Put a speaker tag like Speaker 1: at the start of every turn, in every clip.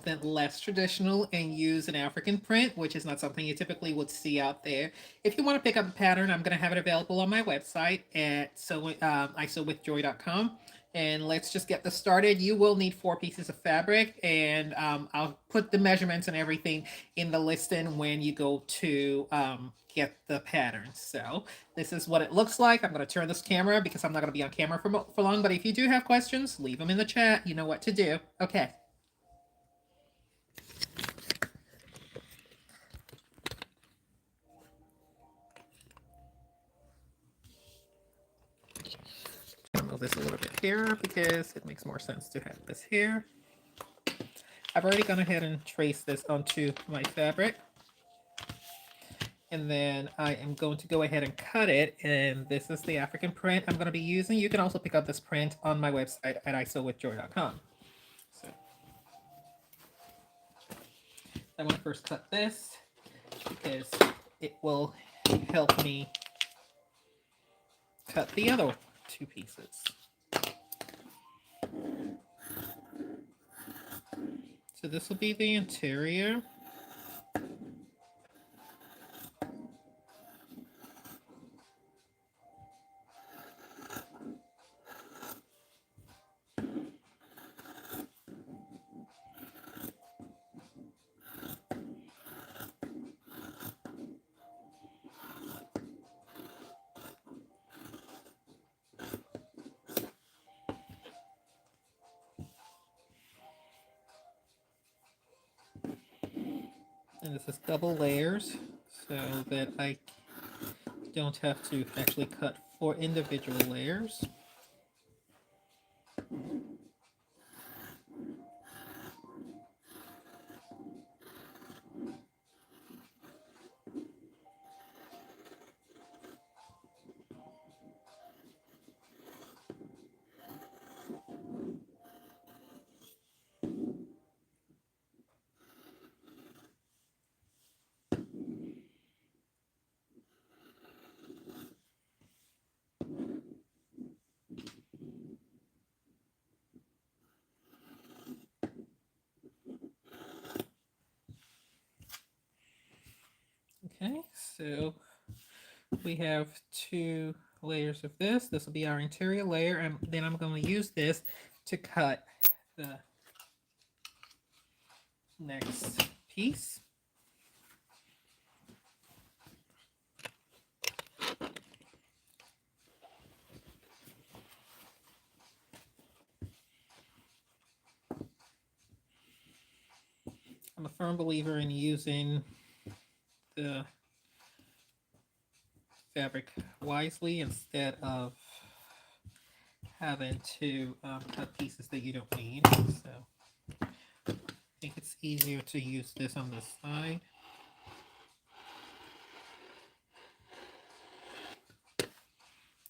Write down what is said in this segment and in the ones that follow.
Speaker 1: something less traditional and use an African print, which is not something you typically would see out there. If you want to pick up a pattern, I'm going to have it available on my website at isewithjoy.com. And let's just get this started. You will need 4 pieces of fabric, and I'll put the measurements and everything in the listing when you go to get the pattern. So this is what it looks like. I'm going to turn this camera because I'm not going to be on camera for long. But if you do have questions, leave them in the chat. You know what to do. Okay. I'm gonna move this a little bit here because it makes more sense to have this here. I've already gone ahead and traced this onto my fabric. And then I am going to go ahead and cut it. And this is the African print I'm going to be using. You can also pick up this print on my website at isewithjoy.com. So I want to first cut this because it will help me cut the other 2 pieces. So this will be the interior. And this is double layers so that I don't have to actually cut 4 individual layers. Okay, so we have 2 layers of this. This will be our interior layer, and then I'm going to use this to cut the next piece. I'm a firm believer in using the fabric wisely instead of having to cut pieces that you don't need. So I think it's easier to use this on this side.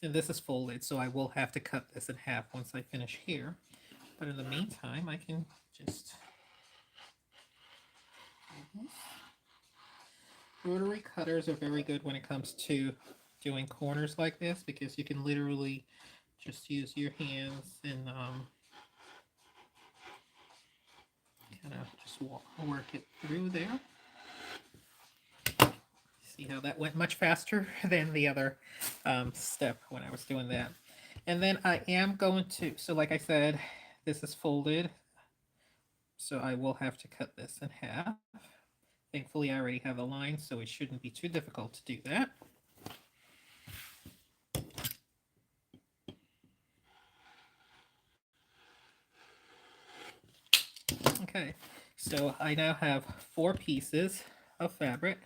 Speaker 1: And this is folded, so I will have to cut this in half once I finish here. But in the meantime, I can just do this. Rotary cutters are very good when it comes to doing corners like this because you can literally just use your hands and kind of just work it through there. See how that went much faster than the other step when I was doing that. And then I am going to, so like I said, this is folded, so I will have to cut this in half. Thankfully, I already have a line, so it shouldn't be too difficult to do that. Okay, so I now have 4 pieces of fabric.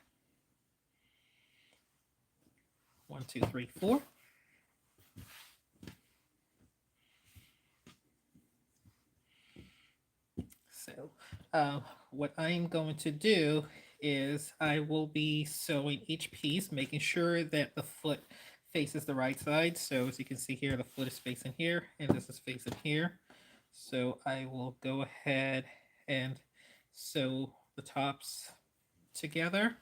Speaker 1: 1, 2, 3, 4. So what I'm going to do is I will be sewing each piece, making sure that the foot faces the right side. So as you can see here, the foot is facing here and this is facing here. So I will go ahead and sew the tops together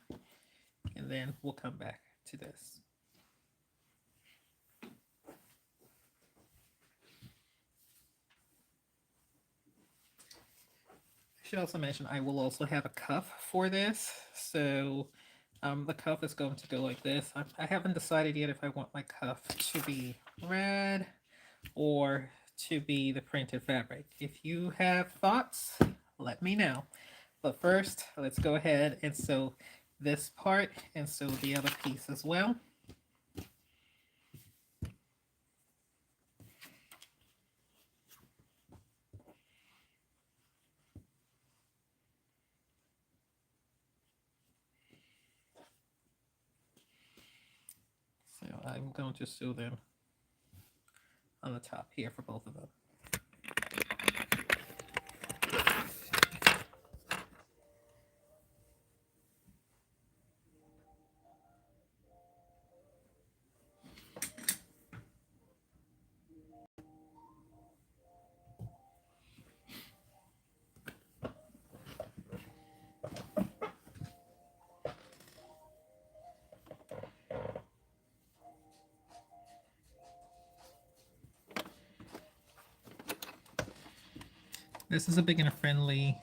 Speaker 1: and then we'll come back to this. should also mention I will also have a cuff for this. So the cuff is going to go like this. I haven't decided yet if I want my cuff to be red or to be the printed fabric. If you have thoughts, let me know. But first, let's go ahead and sew this part and sew the other piece as well. So I'm going to sew them on the top here for both of them. This is a beginner friendly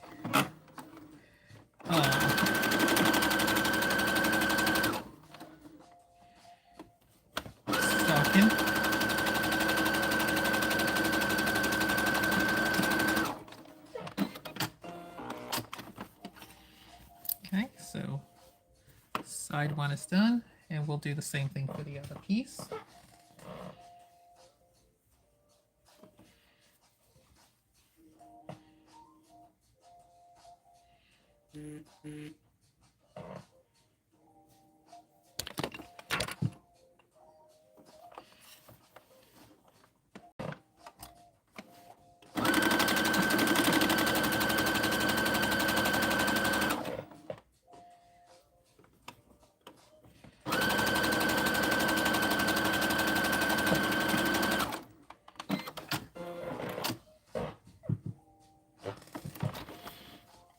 Speaker 1: stocking. Okay, so side one is done, and we'll do the same thing for the other piece.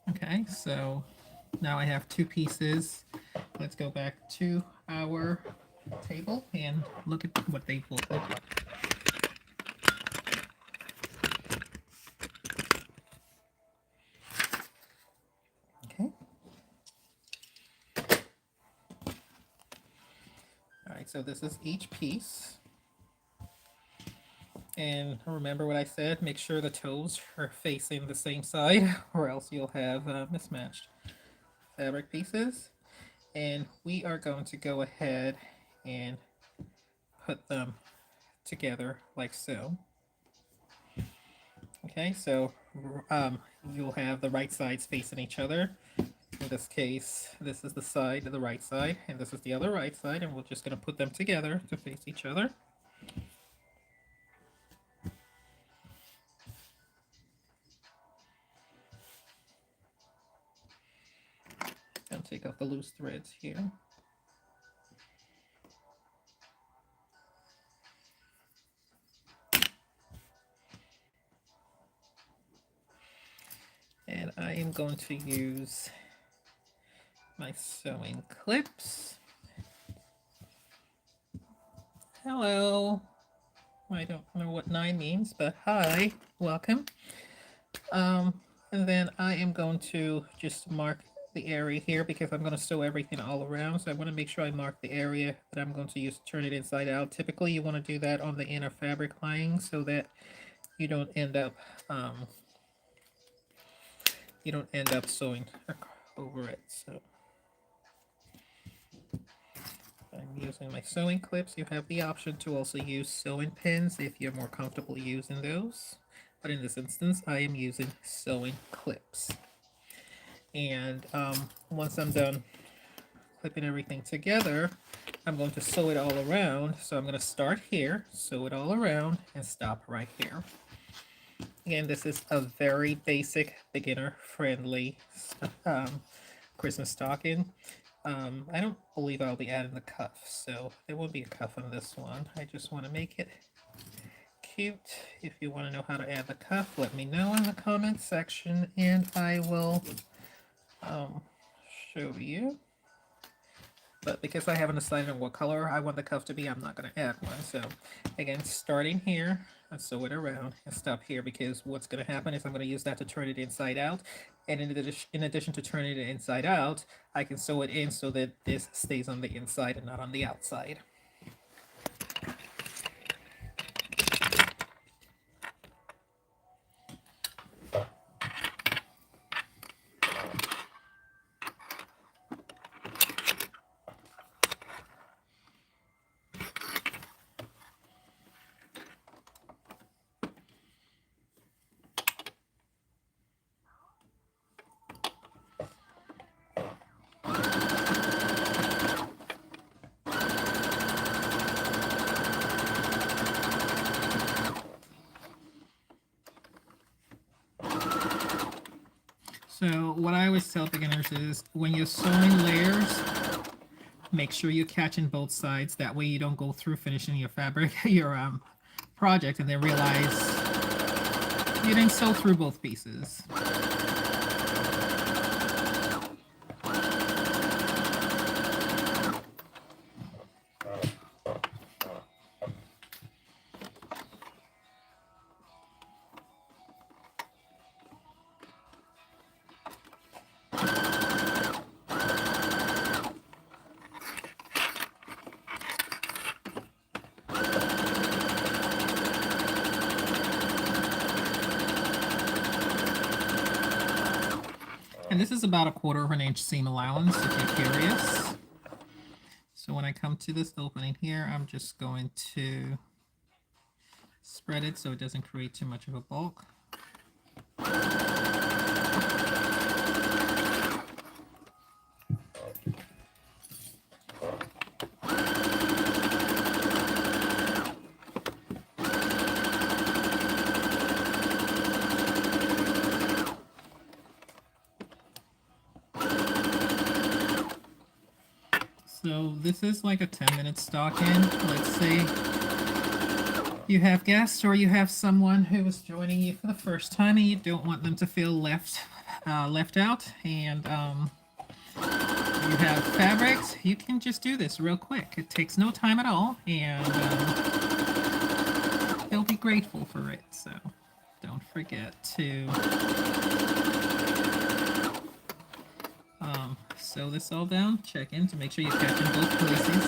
Speaker 1: Okay, so now I have two pieces. Let's go back to our table and look at what they will look like. Okay. All right, so this is each piece. And remember what I said, make sure the toes are facing the same side or else you'll have mismatched fabric pieces. And we are going to go ahead and put them together like so. Okay, so you'll have the right sides facing each other. In this case, this is the side, the right side, and this is the other right side, and we're just going to put them together to face each other. And take off the loose threads here. And I am going to use my sewing clips. Hello. I don't know what 9 means, but hi, welcome. And then I am going to just mark the area here because I'm going to sew everything all around. So I want to make sure I mark the area that I'm going to use to turn it inside out. Typically, you want to do that on the inner fabric lining so that you don't end up sewing over it. So I'm using my sewing clips. You have the option to also use sewing pins if you're more comfortable using those. But in this instance, I am using sewing clips. And once I'm done clipping everything together, I'm going to sew it all around. So I'm going to start here, sew it all around, and stop right here. Again, this is a very basic, beginner-friendly Christmas stocking. I don't believe I'll be adding the cuff, so there won't be a cuff on this one. I just want to make it cute. If you want to know how to add the cuff, let me know in the comments section, and I will show you. But because I haven't decided on what color I want the cuff to be, I'm not going to add one. So again, starting here, sew it around and stop here, because what's going to happen is I'm going to use that to turn it inside out. And in addition to turning it inside out, I can sew it in so that this stays on the inside and not on the outside. So what I always tell beginners is when you're sewing layers, make sure you're catching both sides. That way you don't go through finishing your fabric, your project, and then realize you didn't sew through both pieces. And this is about 1/4 of an inch seam allowance, if you're curious. So when I come to this opening here, I'm just going to spread it so it doesn't create too much of a bulk. So this is like a 10-minute stocking. Let's say you have guests or you have someone who is joining you for the first time and you don't want them to feel left out, and you have fabrics, you can just do this real quick. It takes no time at all, and they'll be grateful for it. So don't forget to sew this all down. Check in to make sure you catch in both places.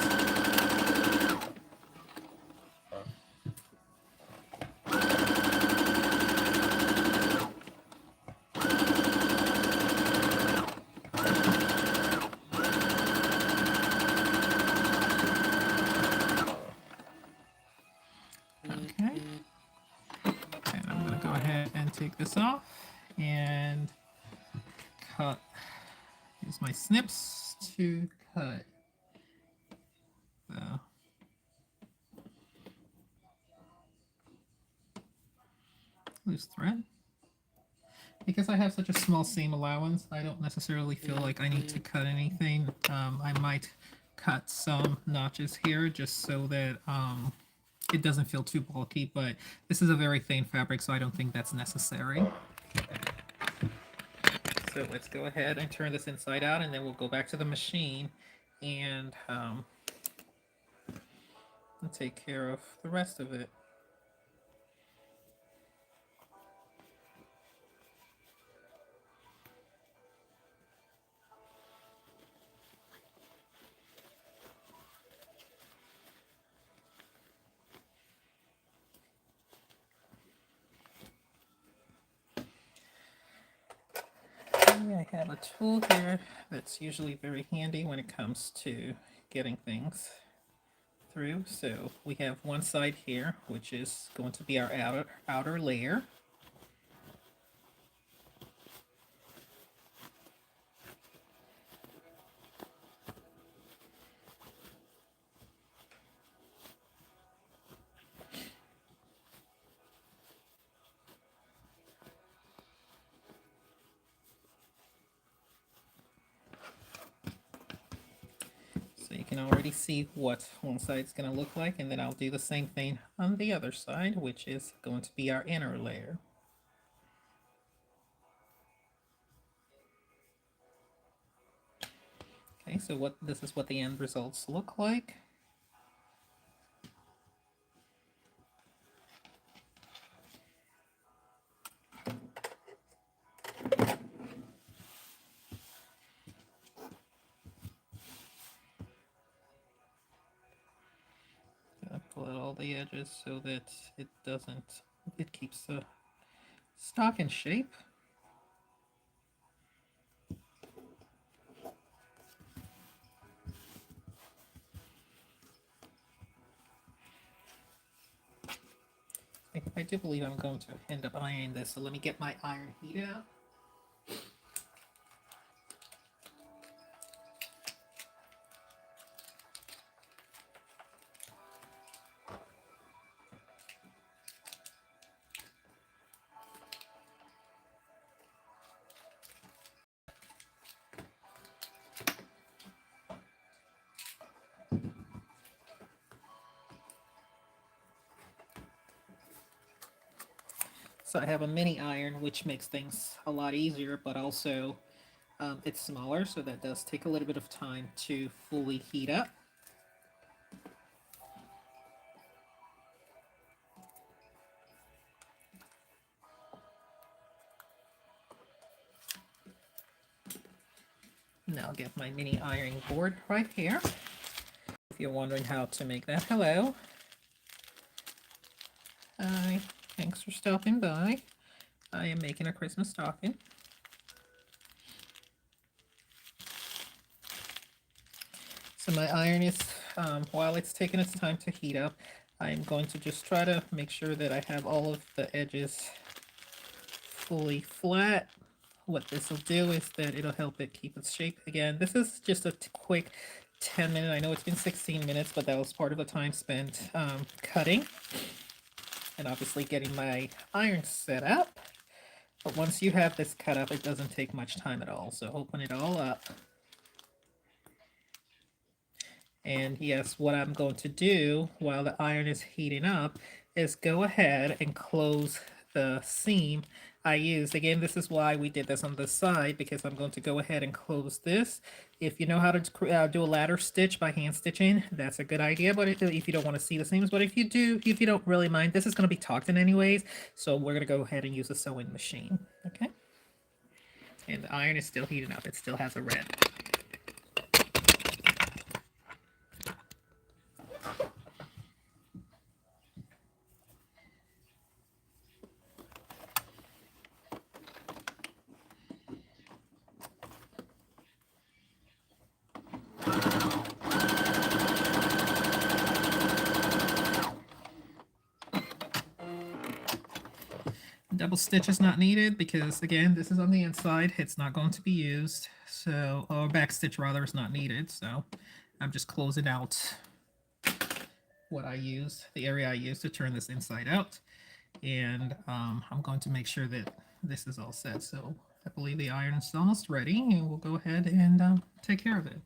Speaker 1: Okay. And I'm going to go ahead and take this off and cut. Use my snips to cut the loose thread. Because I have such a small seam allowance, I don't necessarily feel like I need to cut anything. I might cut some notches here just so that it doesn't feel too bulky, but this is a very thin fabric, so I don't think that's necessary. So let's go ahead and turn this inside out, and then we'll go back to the machine and take care of the rest of it. I have a tool here that's usually very handy when it comes to getting things through. So we have one side here, which is going to be our outer layer. So you can already see what one side's going to look like, and then I'll do the same thing on the other side, which is going to be our inner layer. Okay, so this is what the end results look like. the edges so that it doesn't, it keeps the stock in shape. I do believe I'm going to end up ironing this, so let me get my iron heat out. So I have a mini iron, which makes things a lot easier, but also it's smaller, so that does take a little bit of time to fully heat up. Now I'll get my mini ironing board right here. If you're wondering how to make that, hello. Hi, thanks for stopping by. I am making a Christmas stocking. So my iron is, while it's taking its time to heat up, I'm going to just try to make sure that I have all of the edges fully flat. What this will do is that it'll help it keep its shape. Again, this is just a quick 10-minute. I know it's been 16 minutes, but that was part of the time spent cutting and obviously getting my iron set up. But once you have this cut up, it doesn't take much time at all. So open it all up. And yes, what I'm going to do while the iron is heating up is go ahead and close the seam I used. Again, this is why we did this on the side, because I'm going to go ahead and close this. If you know how to do a ladder stitch by hand stitching, that's a good idea. But if you don't want to see the seams, but if you do, if you don't really mind, this is going to be tucked in anyways. So we're going to go ahead and use a sewing machine. Okay. And the iron is still heating up. It still has a red. Double stitch is not needed because, again, this is on the inside. It's not going to be used. So, or back stitch rather is not needed. So I'm just closing out what I used, the area I used to turn this inside out. And I'm going to make sure that this is all set. So I believe the iron is almost ready, and we'll go ahead and take care of it.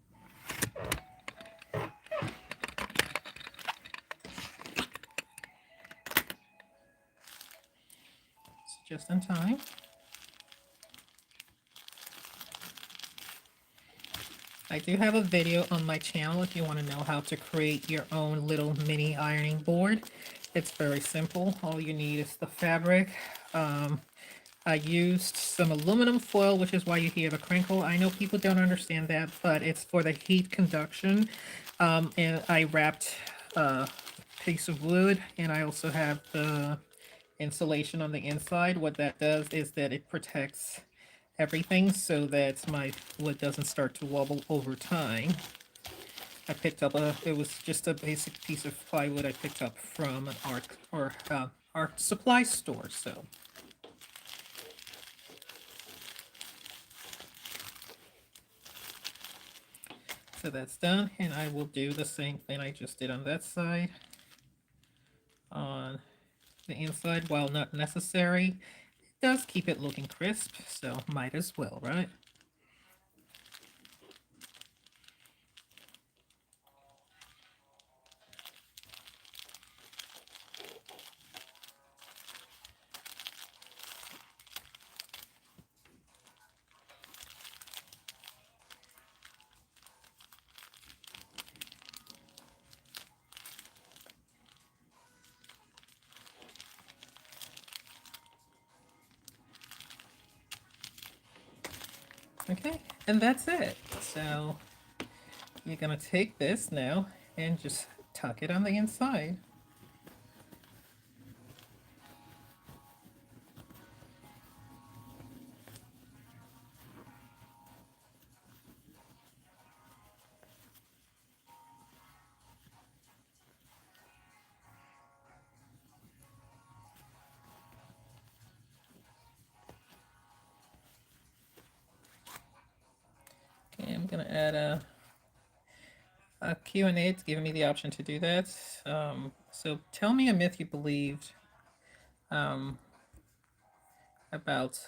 Speaker 1: It's just in time. I do have a video on my channel if you want to know how to create your own little mini ironing board. It's very simple. All you need is the fabric. I used some aluminum foil, which is why you hear the crinkle. I know people don't understand that, but it's for the heat conduction. And I wrapped a piece of wood, and I also have the insulation on the inside. What that does is that it protects everything so that my wood doesn't start to wobble over time. I picked up it was just a basic piece of plywood I picked up from an art supply store. So that's done, and I will do the same thing I just did on that side on the inside. While not necessary, it does keep it looking crisp, so might as well, right? Okay, and that's it. So you're gonna take this now and just tuck it on the inside. I'm gonna add a Q&A. It's giving me the option to do that. So tell me a myth you believed about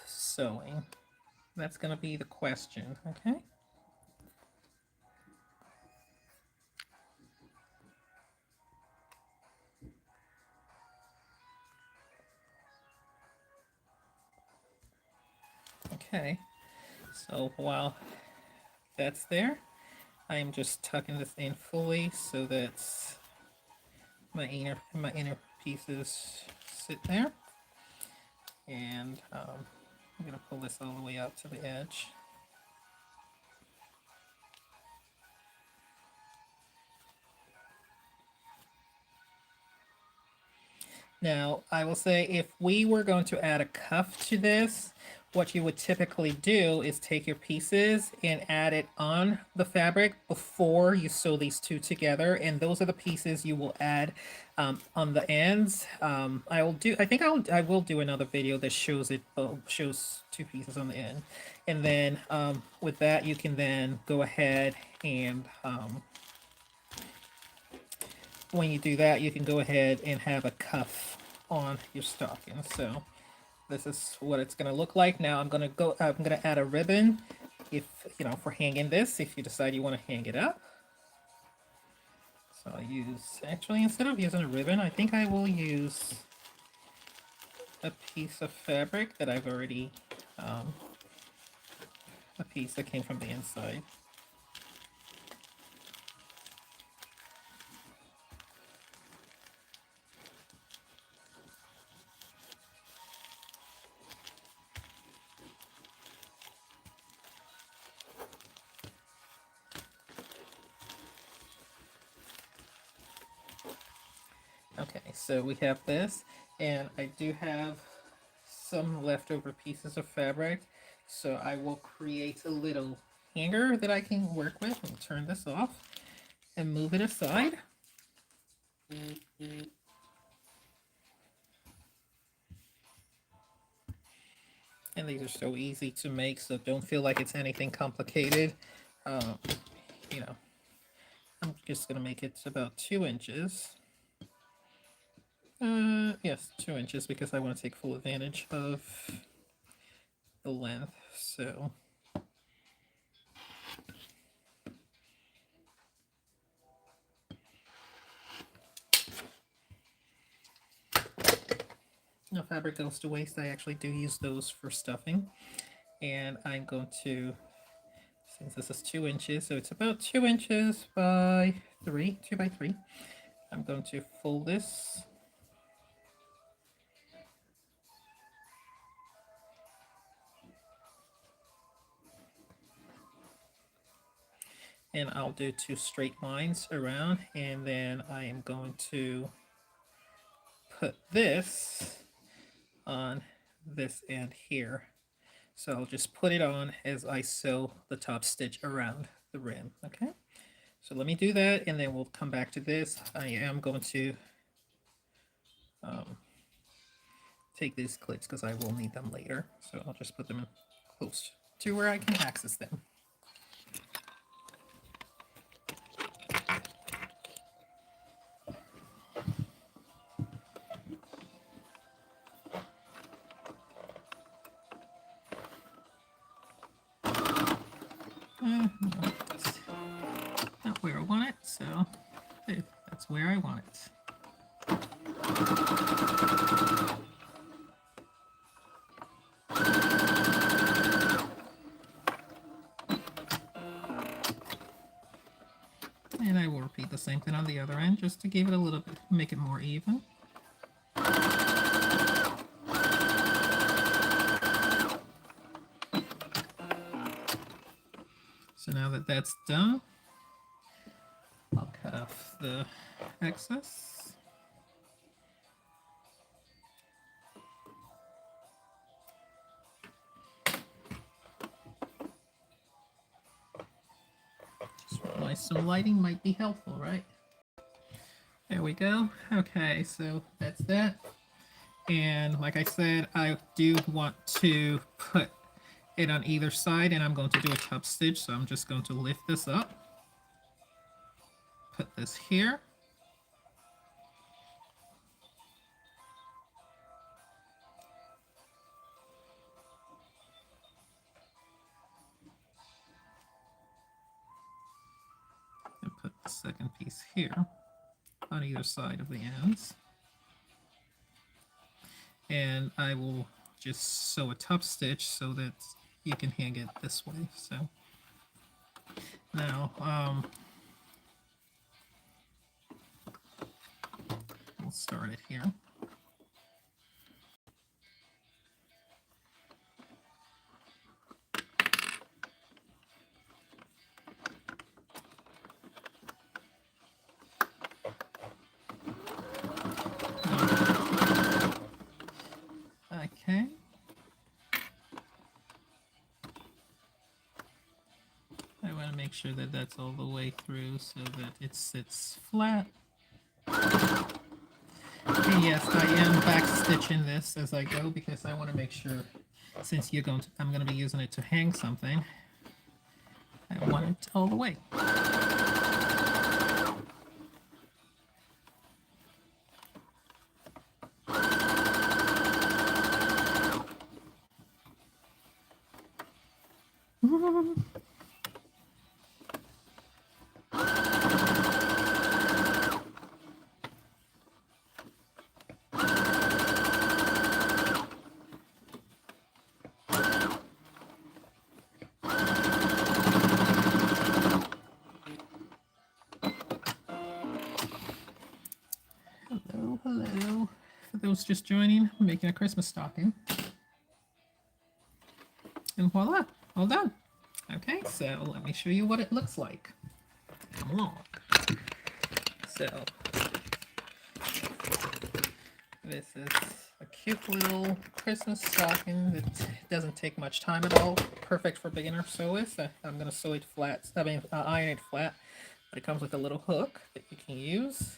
Speaker 1: sewing. That's gonna be the question, okay? Okay, so while that's there, I am just tucking this in fully so that my inner pieces sit there. And I'm gonna pull this all the way out to the edge. Now, I will say if we were going to add a cuff to this, what you would typically do is take your pieces and add it on the fabric before you sew these two together, and those are the pieces you will add on the ends. I will do another video that shows it, shows two pieces on the end, and then with that you can then go ahead and when you do that, you can go ahead and have a cuff on your stocking. So this is what it's going to look like. Now I'm going to add a ribbon if, you know, for hanging this, if you decide you want to hang it up. So I'll use, actually, instead of using a ribbon, I think I will use a piece of fabric that I've already, a piece that came from the inside. Okay, so we have this, and I do have some leftover pieces of fabric, so I will create a little hanger that I can work with. And turn this off and move it aside. And these are so easy to make, so don't feel like it's anything complicated. You know, I'm just gonna make it about 2 inches. Yes, 2 inches, because I want to take full advantage of the length. So no fabric goes to waste. I actually do use those for stuffing. And I'm going to, since this is 2 inches, so it's about 2 inches by 3, 2 by 3. I'm going to fold this. And I'll do 2 straight lines around, and then I am going to put this on this end here. So I'll just put it on as I sew the top stitch around the rim, okay? So let me do that, and then we'll come back to this. I am going to take these clips because I will need them later. So I'll just put them close to where I can access them. No, that's not where I want it, so that's where I want it. And I will repeat the same thing on the other end just to give it a little bit, make it more even. So now that that's done, I'll cut off the excess. Just realize some lighting might be helpful, right? There we go. Okay, so that's that. And like I said, I do want to put and on either side, and I'm going to do a top stitch. So I'm just going to lift this up, put this here, and put the second piece here on either side of the ends. And I will just sew a top stitch so that you can hang it this way. So now we'll start it here. Okay. I want to make sure that that's all the way through so that it sits flat. And yes, I am back stitching this as I go because I want to make sure, since I'm going to be using it to hang something, I want it all the way. Hello, hello. For those just joining, I'm making a Christmas stocking. And voila, all done. Okay, so let me show you what it looks like. Come along. So, this is a cute little Christmas stocking that doesn't take much time at all. Perfect for beginner sewists. I'm going to sew it flat, iron it flat. But it comes with a little hook that you can use.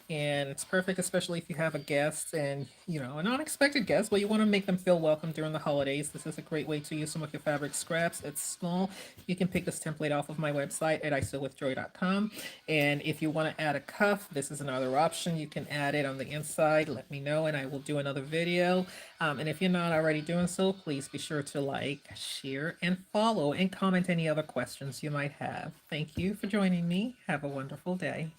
Speaker 1: And it's perfect, especially if you have a guest and, an unexpected guest, but you want to make them feel welcome during the holidays. This is a great way to use some of your fabric scraps. It's small. You can pick this template off of my website at isewithjoy.com. And if you want to add a cuff, this is another option. You can add it on the inside. Let me know and I will do another video. And if you're not already doing so, please be sure to like, share, and follow, and comment any other questions you might have. Thank you for joining me. Have a wonderful day.